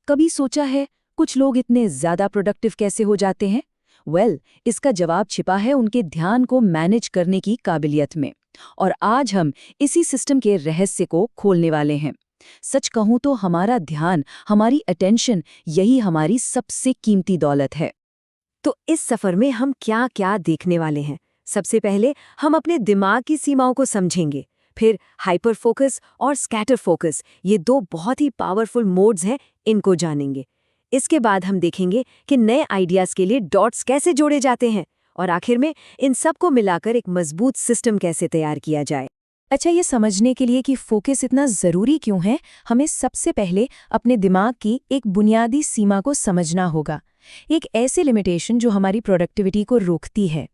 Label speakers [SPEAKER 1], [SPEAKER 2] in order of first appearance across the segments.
[SPEAKER 1] कभी सोचा है कुछ लोग इतने ज्यादा प्रोडक्टिव कैसे हो जाते हैं? इसका जवाब छिपा है उनके ध्यान को मैनेज करने की काबिलियत में। और आज हम इसी सिस्टम के रहस्य को खोलने वाले हैं। सच कहूं तो हमारा ध्यान, हमारी अटेंशन, यही हमारी सबसे कीमती दौलत है।
[SPEAKER 2] तो इस सफर में हम क्या क्या देखने वाले हैं? सबसे पहले हम अपने दिमाग की सीमाओं को समझेंगे। फिर हाइपर फोकस और स्कैटर फोकस, ये दो बहुत ही पावरफुल मोड्स हैं, इनको जानेंगे। इसके बाद हम देखेंगे कि नए आइडियाज के लिए डॉट्स कैसे जोड़े जाते हैं, और आखिर में इन सब को मिलाकर एक मजबूत सिस्टम कैसे तैयार किया जाए।
[SPEAKER 1] अच्छा, ये समझने के लिए कि फोकस इतना ज़रूरी क्यों है, हमें सबसे पहले अपने दिमाग की एक बुनियादी सीमा को समझना होगा। एक ऐसी लिमिटेशन जो हमारी प्रोडक्टिविटी को रोकती है।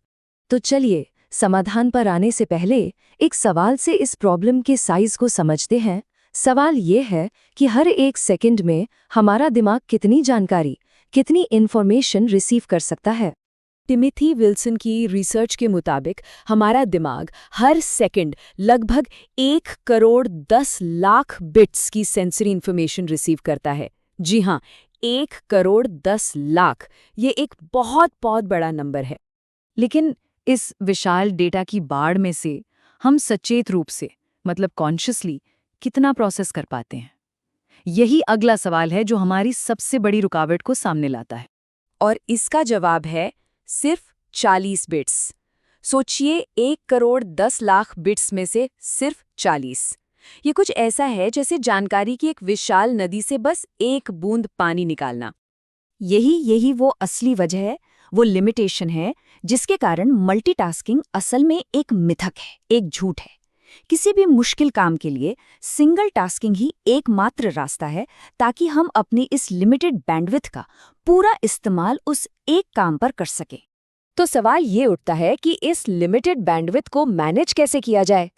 [SPEAKER 1] तो चलिए, समाधान पर आने से पहले एक सवाल से इस प्रॉब्लम के साइज को समझते हैं। सवाल ये है कि हर एक सेकंड में हमारा दिमाग कितनी जानकारी, कितनी इन्फॉर्मेशन रिसीव कर सकता है।
[SPEAKER 2] टिमोथी विल्सन की रिसर्च के मुताबिक हमारा दिमाग हर सेकंड लगभग 1,10,00,000 बिट्स की सेंसरी इंफॉर्मेशन रिसीव करता है। जी हाँ, 1,10,00,000। ये एक बहुत बहुत बड़ा नंबर है।
[SPEAKER 1] लेकिन इस विशाल डेटा की बाढ़ में से हम सचेत रूप से, मतलब कॉन्शियसली, कितना प्रोसेस कर पाते हैं? यही अगला सवाल है जो हमारी सबसे बड़ी रुकावट को सामने लाता है।
[SPEAKER 2] और इसका जवाब है सिर्फ 40 बिट्स। सोचिए, 1,10,00,000 बिट्स में से सिर्फ 40। ये कुछ ऐसा है जैसे जानकारी की एक विशाल नदी से बस एक बूंद पानी निकालना। यही वो असली वजह है, वो लिमिटेशन है जिसके कारण मल्टीटास्किंग असल में एक मिथक है, एक झूठ है। किसी भी मुश्किल काम के लिए सिंगल टास्किंग ही एकमात्र रास्ता है, ताकि हम अपनी इस लिमिटेड बैंडविड्थ का पूरा इस्तेमाल उस एक काम पर कर सकें। तो सवाल ये उठता है कि इस लिमिटेड बैंडविड्थ को मैनेज कैसे किया जाए?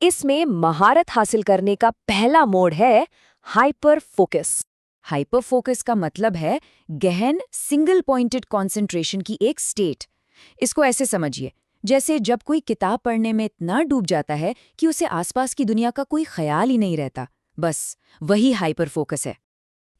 [SPEAKER 2] इसमें महारत हासिल करने का पहला मोड है हाइपर फोकस। हाइपर फोकस का मतलब है गहन सिंगल पॉइंटेड कॉन्सेंट्रेशन की एक स्टेट। इसको ऐसे समझिए, जैसे जब कोई किताब पढ़ने में इतना डूब जाता है कि उसे आसपास की दुनिया का कोई ख्याल ही नहीं रहता। बस वही हाइपर फोकस है।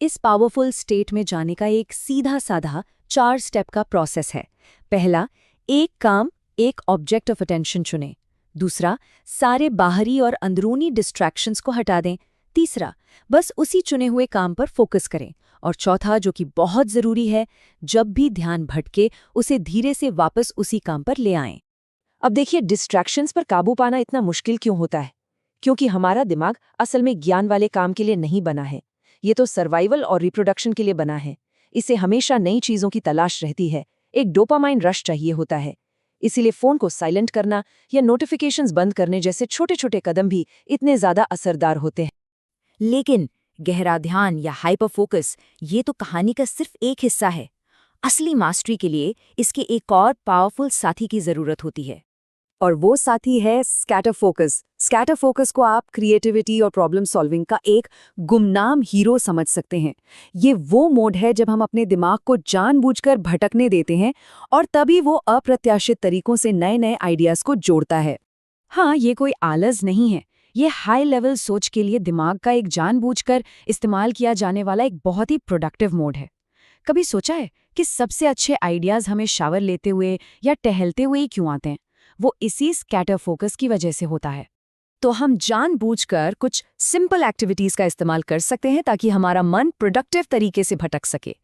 [SPEAKER 2] इस पावरफुल स्टेट में जाने का एक सीधा साधा 4 स्टेप का प्रोसेस है। पहला, एक काम, एक ऑब्जेक्ट ऑफ अटेंशन चुनें। दूसरा, सारे बाहरी और अंदरूनी डिस्ट्रैक्शंस को हटा दें। तीसरा, बस उसी चुने हुए काम पर फोकस करें। और चौथा, जो कि बहुत ज़रूरी है, जब भी ध्यान भटके उसे धीरे से वापस उसी काम पर ले आएं। अब देखिए, डिस्ट्रैक्शंस पर काबू पाना इतना मुश्किल क्यों होता है? क्योंकि हमारा दिमाग असल में ज्ञान वाले काम के लिए नहीं बना है। ये तो सर्वाइवल और रिप्रोडक्शन के लिए बना है। इसे हमेशा नई चीज़ों की तलाश रहती है, एक डोपामाइन रश चाहिए होता है। इसीलिए फ़ोन को साइलेंट करना या नोटिफिकेशंस बंद करने जैसे छोटे छोटे कदम भी इतने ज़्यादा असरदार होते हैं। लेकिन गहरा ध्यान या हाइपर फोकस, ये तो कहानी का सिर्फ एक हिस्सा है। असली मास्टरी के लिए इसके एक और पावरफुल साथी की ज़रूरत होती है, और वो साथी है स्कैटर फोकस। स्कैटर फोकस को आप क्रिएटिविटी और प्रॉब्लम सॉल्विंग का एक गुमनाम हीरो समझ सकते हैं। ये वो मोड है जब हम अपने दिमाग को जानबूझकर भटकने देते हैं, और तभी वो अप्रत्याशित तरीकों से नए नए आइडियाज़ को जोड़ता है। हाँ, ये कोई आलस नहीं है। ये हाई लेवल सोच के लिए दिमाग का एक जानबूझकर इस्तेमाल किया जाने वाला एक बहुत ही प्रोडक्टिव मोड है। कभी सोचा है कि सबसे अच्छे आइडियाज़ हमें शावर लेते हुए या टहलते हुए ही क्यों आते हैं? वो इसी स्कैटर फोकस की वजह से होता है। तो हम जानबूझकर कुछ सिंपल एक्टिविटीज़ का इस्तेमाल कर सकते हैं ताकि हमारा मन प्रोडक्टिव तरीके से भटक सके,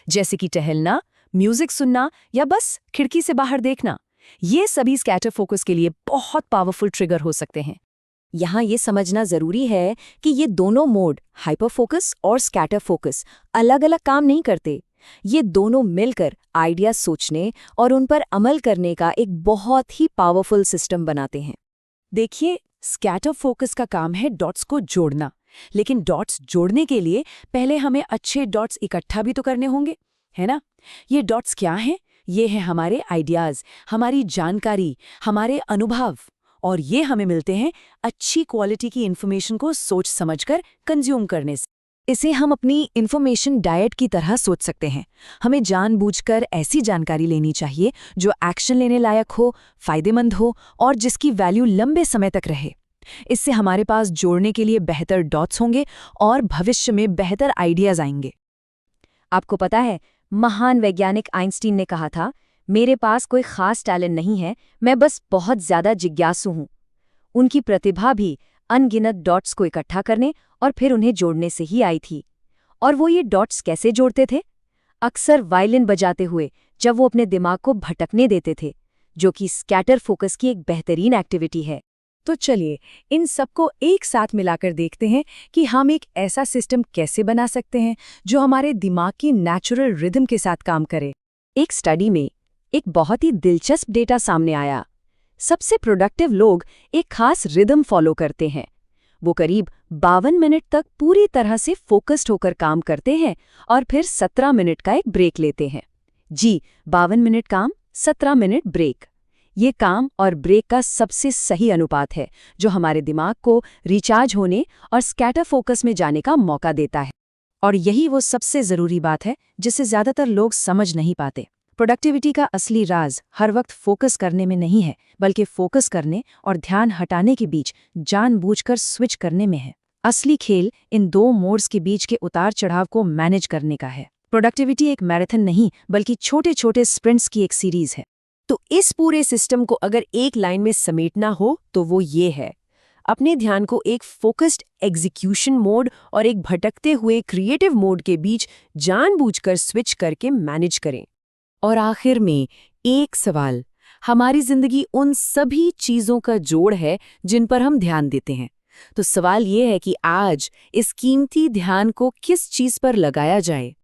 [SPEAKER 2] जैसे कि टहलना, म्यूजिक सुनना या बस खिड़की से बाहर देखना। ये सभी स्कैटर फोकस के लिए बहुत पावरफुल ट्रिगर हो सकते हैं। यहाँ ये समझना ज़रूरी है कि ये दोनों मोड, हाइपर फोकस और स्कैटर फोकस, अलग अलग काम नहीं करते। ये दोनों मिलकर आइडिया सोचने और उन पर अमल करने का एक बहुत ही पावरफुल सिस्टम बनाते हैं। देखिए, स्कैटर फोकस का काम है डॉट्स को जोड़ना, लेकिन डॉट्स जोड़ने के लिए पहले हमें अच्छे डॉट्स इकट्ठा भी तो करने होंगे, है ना? ये डॉट्स क्या हैं? ये हैं हमारे आइडियाज़, हमारी जानकारी, हमारे अनुभव, और ये हमें मिलते हैं अच्छी क्वालिटी की इन्फॉर्मेशन को सोच समझकर कंज्यूम करने से। इसे हम अपनी इन्फॉर्मेशन डाइट की तरह सोच सकते हैं। हमें जानबूझकर ऐसी जानकारी लेनी चाहिए जो एक्शन लेने लायक हो, फायदेमंद हो और जिसकी वैल्यू लंबे समय तक रहे।
[SPEAKER 1] इससे हमारे पास जोड़ने के लिए बेहतर डॉट्स होंगे और भविष्य में बेहतर आइडियाज आएंगे।
[SPEAKER 2] आपको पता है, महान वैज्ञानिक आइंस्टीन ने कहा था, मेरे पास कोई खास टैलेंट नहीं है, मैं बस बहुत ज्यादा जिज्ञासु हूं। उनकी प्रतिभा भी अनगिनत डॉट्स को इकट्ठा करने और फिर उन्हें जोड़ने से ही आई थी। और वो ये डॉट्स कैसे जोड़ते थे? अक्सर वायलिन बजाते हुए, जब वो अपने दिमाग को भटकने देते थे, जो कि स्कैटर फोकस की एक बेहतरीन एक्टिविटी है।
[SPEAKER 1] तो चलिए इन सबको एक साथ मिलाकर देखते हैं कि हम एक ऐसा सिस्टम कैसे बना सकते हैं जो हमारे दिमाग की नेचुरल रिदम के साथ काम करे।
[SPEAKER 2] एक स्टडी में एक बहुत ही दिलचस्प डेटा सामने आया। सबसे प्रोडक्टिव लोग एक खास रिदम फॉलो करते हैं। वो करीब 52 मिनट तक पूरी तरह से फोकस्ड होकर काम करते हैं और फिर 17 मिनट का एक ब्रेक लेते हैं। जी, 52 मिनट काम, 17 मिनट ब्रेक। ये काम और ब्रेक का सबसे सही अनुपात है जो हमारे दिमाग को रिचार्ज होने और स्कैटर फोकस में जाने का मौका देता है।
[SPEAKER 1] और यही वो सबसे ज़रूरी बात है जिसे ज़्यादातर लोग समझ नहीं पाते। प्रोडक्टिविटी का असली राज हर वक्त फोकस करने में नहीं है, बल्कि फोकस करने और ध्यान हटाने के बीच जानबूझकर स्विच करने में है। असली खेल इन दो मोड्स के बीच के उतार चढ़ाव को मैनेज करने का है। प्रोडक्टिविटी एक मैराथन नहीं, बल्कि छोटे छोटे स्प्रिंट्स की एक सीरीज है।
[SPEAKER 3] तो इस पूरे सिस्टम को अगर एक लाइन में समेटना हो तो वो ये है: अपने ध्यान को एक फोकस्ड एग्जीक्यूशन मोड और एक भटकते हुए क्रिएटिव मोड के बीच जानबूझकर स्विच करके मैनेज करें। और आखिर में एक सवाल, हमारी जिंदगी उन सभी चीजों का जोड़ है जिन पर हम ध्यान देते हैं। तो सवाल ये है कि आज इस कीमती ध्यान को किस चीज पर लगाया जाए।